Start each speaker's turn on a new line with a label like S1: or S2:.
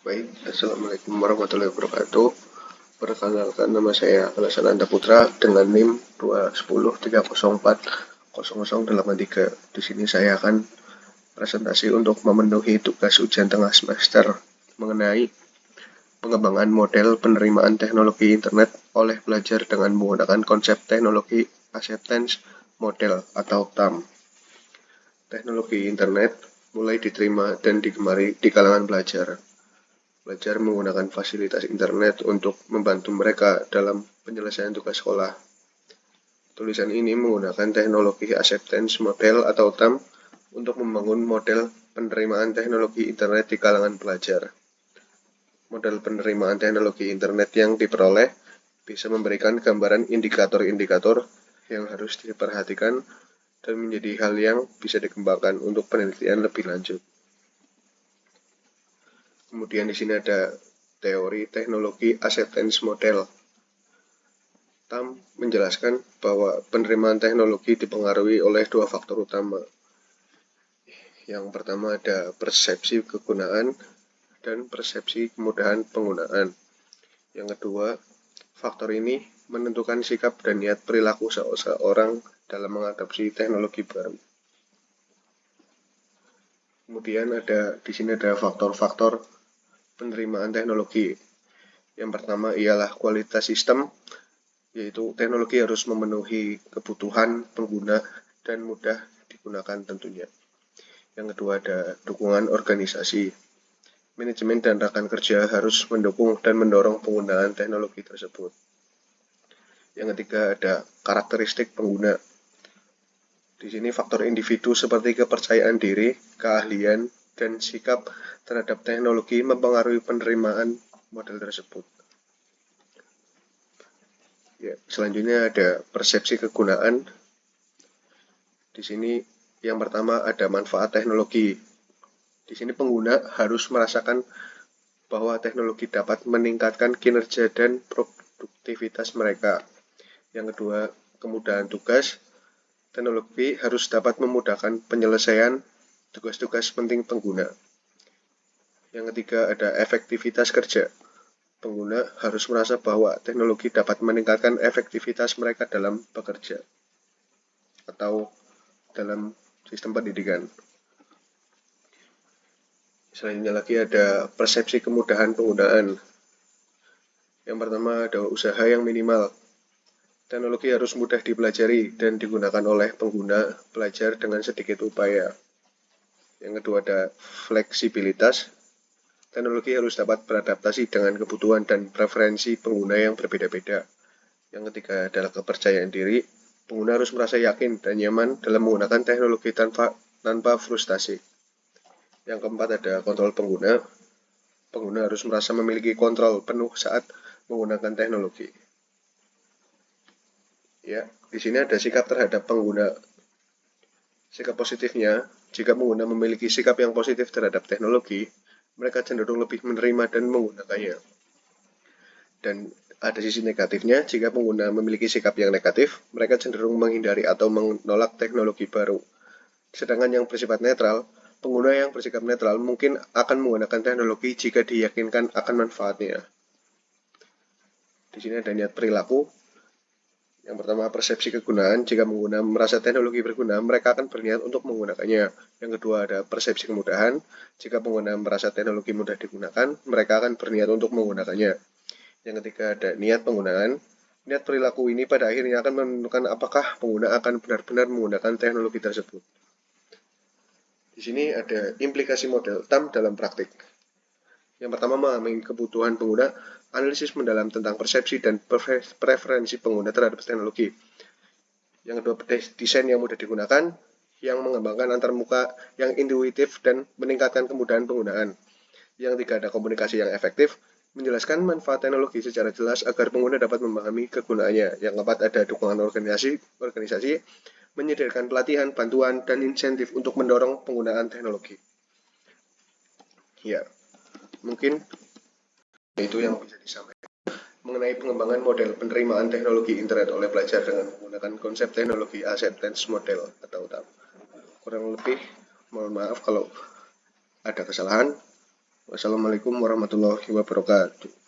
S1: Baik, Assalamualaikum warahmatullahi wabarakatuh. Perkenalkan, nama saya Alasananda Putra dengan NIM 210304003. Di sini saya akan presentasi untuk memenuhi tugas ujian tengah semester mengenai pengembangan model penerimaan teknologi internet oleh pelajar dengan menggunakan konsep teknologi acceptance model atau TAM. Teknologi internet mulai diterima dan digemari di kalangan pelajar. Belajar menggunakan fasilitas internet untuk membantu mereka dalam penyelesaian tugas sekolah. Tulisan ini menggunakan teknologi acceptance model atau TAM untuk membangun model penerimaan teknologi internet di kalangan pelajar. Model penerimaan teknologi internet yang diperoleh bisa memberikan gambaran indikator-indikator yang harus diperhatikan dan menjadi hal yang bisa dikembangkan untuk penelitian lebih lanjut. Kemudian di sini ada teori teknologi acceptance model. TAM menjelaskan bahwa penerimaan teknologi dipengaruhi oleh dua faktor utama. Yang pertama ada persepsi kegunaan dan persepsi kemudahan penggunaan. Yang kedua, faktor ini menentukan sikap dan niat perilaku seseorang dalam mengadopsi teknologi baru. Kemudian di sini ada faktor-faktor penerimaan teknologi. Yang pertama ialah kualitas sistem, yaitu teknologi harus memenuhi kebutuhan pengguna dan mudah digunakan tentunya. Yang kedua ada dukungan organisasi. Manajemen dan rekan kerja harus mendukung dan mendorong penggunaan teknologi tersebut. Yang ketiga ada karakteristik pengguna. Di sini faktor individu seperti kepercayaan diri, keahlian, dan sikap terhadap teknologi mempengaruhi penerimaan model tersebut. Ya, selanjutnya ada persepsi kegunaan. Di sini yang pertama ada manfaat teknologi. Di sini pengguna harus merasakan bahwa teknologi dapat meningkatkan kinerja dan produktivitas mereka. Yang kedua, kemudahan tugas. Teknologi harus dapat memudahkan penyelesaian tugas-tugas penting pengguna. Yang ketiga ada efektivitas kerja. Pengguna harus merasa bahwa teknologi dapat meningkatkan efektivitas mereka dalam bekerja atau dalam sistem pendidikan. Selanjutnya lagi ada persepsi kemudahan penggunaan. Yang pertama ada usaha yang minimal. Teknologi harus mudah dipelajari dan digunakan oleh pengguna pelajar dengan sedikit upaya. Yang kedua ada fleksibilitas. Teknologi harus dapat beradaptasi dengan kebutuhan dan preferensi pengguna yang berbeda-beda. Yang ketiga adalah kepercayaan diri. Pengguna harus merasa yakin dan nyaman dalam menggunakan teknologi tanpa frustasi. Yang keempat ada kontrol pengguna. Pengguna harus merasa memiliki kontrol penuh saat menggunakan teknologi. Ya, di sini ada sikap terhadap pengguna. Sikap positifnya, jika pengguna memiliki sikap yang positif terhadap teknologi, mereka cenderung lebih menerima dan menggunakannya. Dan ada sisi negatifnya, jika pengguna memiliki sikap yang negatif, mereka cenderung menghindari atau menolak teknologi baru. Sedangkan yang bersifat netral, pengguna yang bersikap netral mungkin akan menggunakan teknologi jika diyakinkan akan manfaatnya. Di sini ada niat perilaku. Yang pertama, persepsi kegunaan. Jika pengguna merasa teknologi berguna, mereka akan berniat untuk menggunakannya. Yang kedua, ada persepsi kemudahan. Jika pengguna merasa teknologi mudah digunakan, mereka akan berniat untuk menggunakannya. Yang ketiga, ada niat penggunaan. Niat perilaku ini pada akhirnya akan menentukan apakah pengguna akan benar-benar menggunakan teknologi tersebut. Di sini ada implikasi model TAM dalam praktik. Yang pertama, memahami kebutuhan pengguna, analisis mendalam tentang persepsi dan preferensi pengguna terhadap teknologi. Yang kedua, desain yang mudah digunakan, yang mengembangkan antarmuka yang intuitif dan meningkatkan kemudahan penggunaan. Yang ketiga, ada komunikasi yang efektif, menjelaskan manfaat teknologi secara jelas agar pengguna dapat memahami kegunaannya. Yang keempat, ada dukungan organisasi, menyediakan pelatihan, bantuan, dan insentif untuk mendorong penggunaan teknologi. Ya, mungkin itu yang bisa disampaikan mengenai pengembangan model penerimaan teknologi internet oleh pelajar dengan menggunakan konsep teknologi acceptance model atau TAM. Kurang lebih, mohon maaf kalau ada kesalahan. Wassalamualaikum warahmatullahi wabarakatuh.